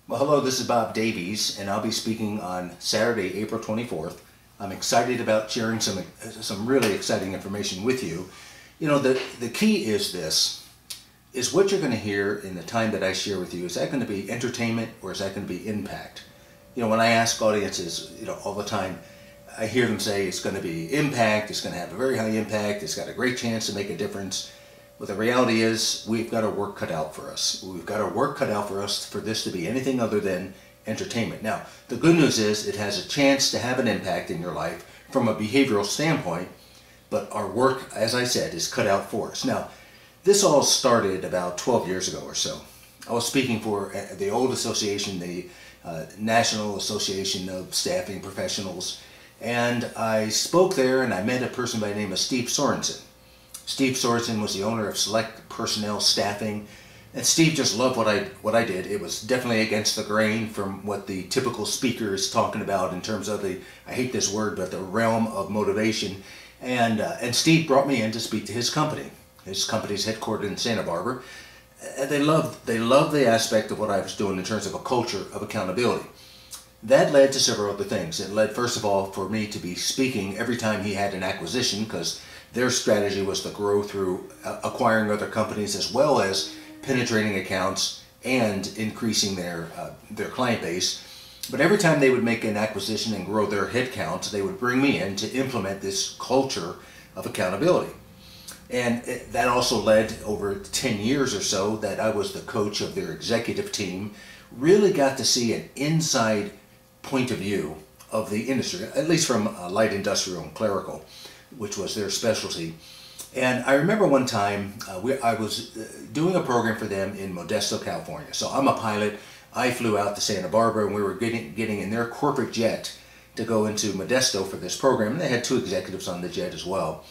Well, hello, this is Bob Davies, and I'll be speaking on Saturday, April 24th. I'm excited about sharing some really exciting information with you. You know, the key is this, is what you're going to hear in the time that I share with you. Is that going to be entertainment or is that going to be impact? You know, when I ask audiences, all the time, I hear them say it's going to be impact, it's going to have a very high impact, it's got a great chance to make a difference. Well, the reality is we've got our work cut out for us. We've got our work cut out for us for this to be anything other than entertainment. Now, the good news is it has a chance to have an impact in your life from a behavioral standpoint, but our work, as I said, is cut out for us. Now, this all started about 12 years ago or so. I was speaking for the old association, the National Association of Staffing Professionals, and I spoke there and I met a person by the name of Steve Sorensen. Steve Sorensen was the owner of Select Personnel Staffing, and Steve just loved what I did. It was definitely against the grain from what the typical speaker is talking about in terms of the, I hate this word, but the realm of motivation. And Steve brought me in to speak to his company. His company's headquartered in Santa Barbara. And they loved the aspect of what I was doing in terms of a culture of accountability. That led to several other things. It led, first of all, for me to be speaking every time he had an acquisition, because their strategy was to grow through acquiring other companies as well as penetrating accounts and increasing their client base. But every time they would make an acquisition and grow their headcount, they would bring me in to implement this culture of accountability. And that also led over 10 years or so that I was the coach of their executive team, really got to see an inside point of view of the industry, at least from light industrial and clerical, which was their specialty. And I remember one time I was doing a program for them in Modesto, California. So I'm a pilot. I flew out to Santa Barbara and we were getting in their corporate jet to go into Modesto for this program. And they had two executives on the jet as well.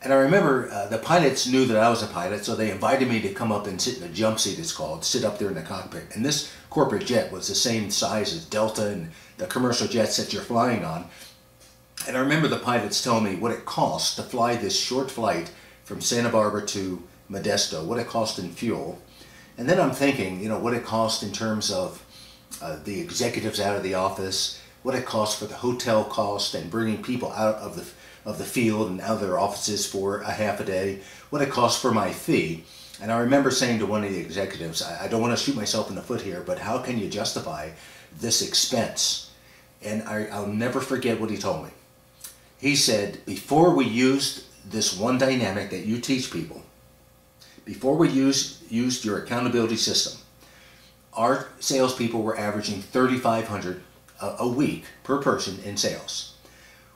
And I remember the pilots knew that I was a pilot, so they invited me to come up and sit in a jump seat, it's called, sit up there in the cockpit. And this corporate jet was the same size as Delta and the commercial jets that you're flying on. And I remember the pilots telling me what it cost to fly this short flight from Santa Barbara to Modesto, what it cost in fuel. And then I'm thinking, what it cost in terms of the executives out of the office, what it cost for the hotel cost and bringing people out of the field and out of their offices for a half a day, what it cost for my fee. And I remember saying to one of the executives, I don't want to shoot myself in the foot here, but how can you justify this expense? And I'll never forget what he told me. He said, before we used this one dynamic that you teach people, before we used your accountability system, our salespeople were averaging $3,500 a week per person in sales.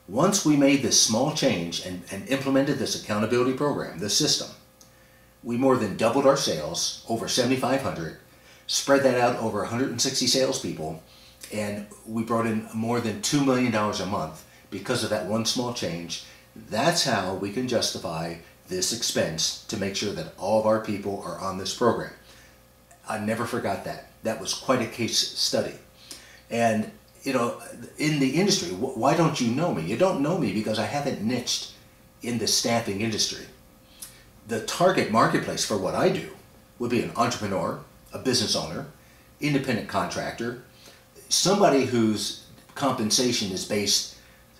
Once we made this small change and implemented this accountability program, this system, we more than doubled our sales, over 7,500, spread that out over 160 salespeople, and we brought in more than $2 million a month because of that one small change. That's how we can justify this expense to make sure that all of our people are on this program. I never forgot that. That was quite a case study. And in the industry, why don't you know me? You don't know me because I haven't niched in the staffing industry. The target marketplace for what I do would be an entrepreneur, a business owner, independent contractor, somebody whose compensation is based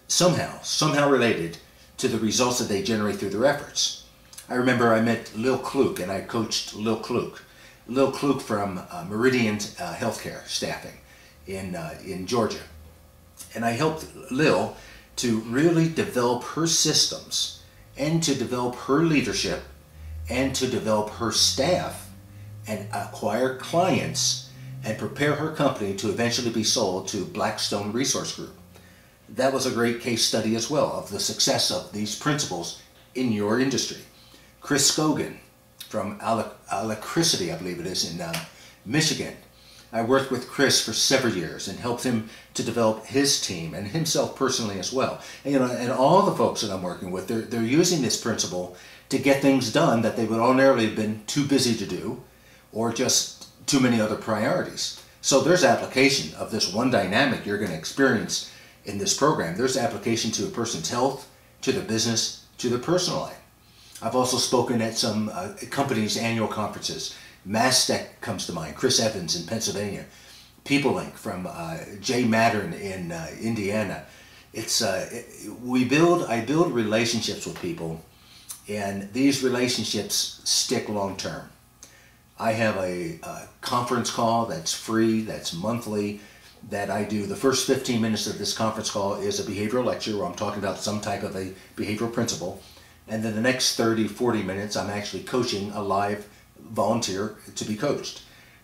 somehow related to the results that they generate through their efforts. I remember I met Lil Kluk and I coached Lil Kluk. Lil Kluk from Meridian Healthcare Staffing in Georgia. And I helped Lil to really develop her systems and to develop her leadership and to develop her staff and acquire clients and prepare her company to eventually be sold to Blackstone Resource Group. That was a great case study as well of the success of these principles in your industry. Chris Scogan from Alacrity, I believe it is, in Michigan. I worked with Chris for several years and helped him to develop his team and himself personally as well. And all the folks that I'm working with, they're using this principle to get things done that they would ordinarily have been too busy to do or just too many other priorities. So there's application of this one dynamic you're going to experience in this program. There's application to a person's health, to their business, to their personal life. I've also spoken at some companies' annual conferences. Mastec comes to mind, Chris Evans in Pennsylvania. People Link from Jay Mattern in Indiana. It's I build relationships with people, and these relationships stick long term. I have a conference call that's free, that's monthly, that I do. The first 15 minutes of this conference call is a behavioral lecture where I'm talking about some type of a behavioral principle. And then the next 30, 40 minutes, I'm actually coaching a live volunteer to be coached.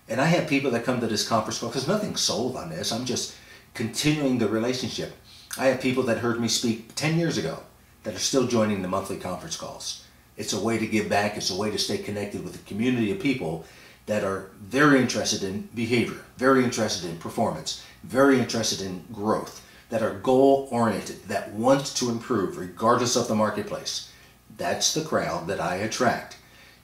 And I have people that come to this conference call because nothing's sold on this. I'm just continuing the relationship. I have people that heard me speak 10 years ago that are still joining the monthly conference calls. It's a way to give back. It's a way to stay connected with a community of people that are very interested in behavior, very interested in performance, very interested in growth, that are goal-oriented, that want to improve regardless of the marketplace. That's the crowd that I attract.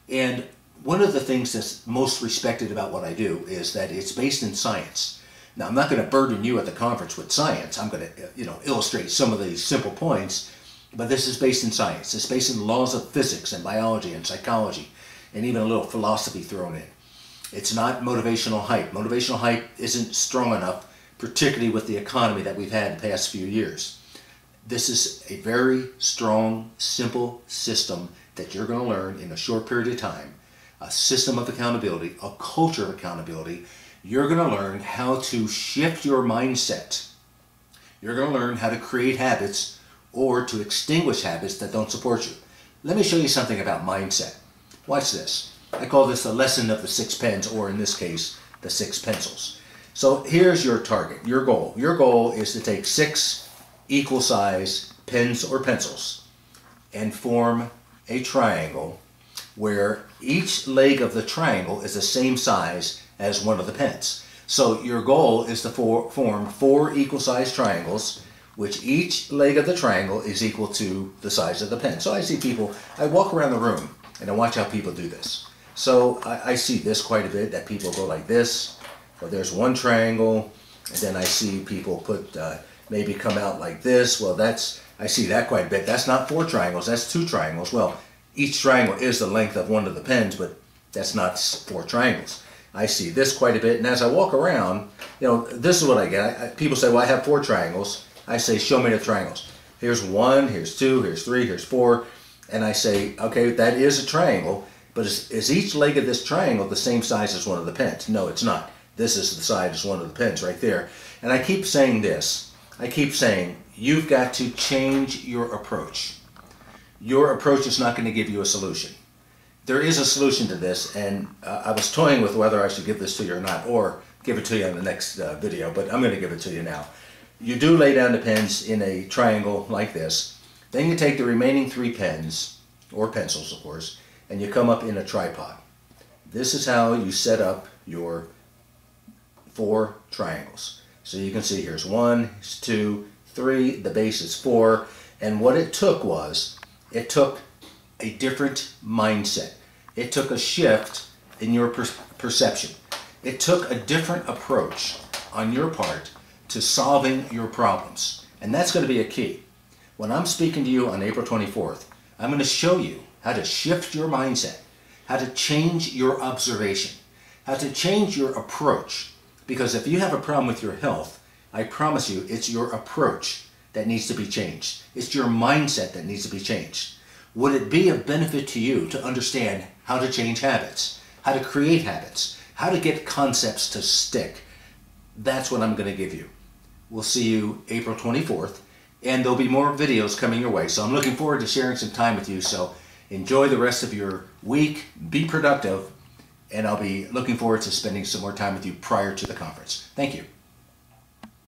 And one of the things that's most respected about what I do is that it's based in science. Now, I'm not going to burden you at the conference with science. I'm going to, illustrate some of these simple points, but this is based in science. It's based in laws of physics and biology and psychology, and even a little philosophy thrown in. It's not motivational hype. Motivational hype isn't strong enough, particularly with the economy that we've had the past few years. This is a very strong, simple system that you're going to learn in a short period of time. A system of accountability, a culture of accountability. You're going to learn how to shift your mindset. You're going to learn how to create habits or to extinguish habits that don't support you. Let me show you something about mindset. Watch this. I call this the lesson of the 6 pens, or in this case, the 6 pencils. So here's your target, your goal. Your goal is to take 6 equal size pens or pencils and form a triangle where each leg of the triangle is the same size as one of the pens. So your goal is to form 4 equal size triangles, which each leg of the triangle is equal to the size of the pen. So I see people, I walk around the room and I watch how people do this. So I see this quite a bit, that people go like this, or there's one triangle, and then I see people put, maybe come out like this. Well, I see that quite a bit. That's not 4 triangles, that's 2 triangles. Well, each triangle is the length of one of the pens, but that's not 4 triangles. I see this quite a bit, and as I walk around, this is what I get. People say, well, I have 4 triangles. I say, show me the triangles. Here's 1, here's 2, here's 3, here's 4, and I say, okay, that is a triangle, but is each leg of this triangle the same size as one of the pens? No, it's not. This is the size as one of the pens right there. And I keep saying this. I keep saying, you've got to change your approach. Your approach is not going to give you a solution. There is a solution to this, and I was toying with whether I should give this to you or not, or give it to you in the next video, but I'm going to give it to you now. You do lay down the pens in a triangle like this. Then you take the remaining 3 pens, or pencils of course, and you come up in a tripod. This is how you set up your 4 triangles. So you can see here's 1, 2, 3, the base is 4, and what it took was, it took a different mindset. It took a shift in your perception. It took a different approach on your part to solving your problems. And that's going to be a key. When I'm speaking to you on April 24th, I'm going to show you how to shift your mindset, how to change your observation, how to change your approach. Because if you have a problem with your health, I promise you it's your approach that needs to be changed. It's your mindset that needs to be changed. Would it be of benefit to you to understand how to change habits, how to create habits, how to get concepts to stick? That's what I'm going to give you. We'll see you April 24th, and there'll be more videos coming your way. So I'm looking forward to sharing some time with you. So enjoy the rest of your week, be productive, and I'll be looking forward to spending some more time with you prior to the conference. Thank you.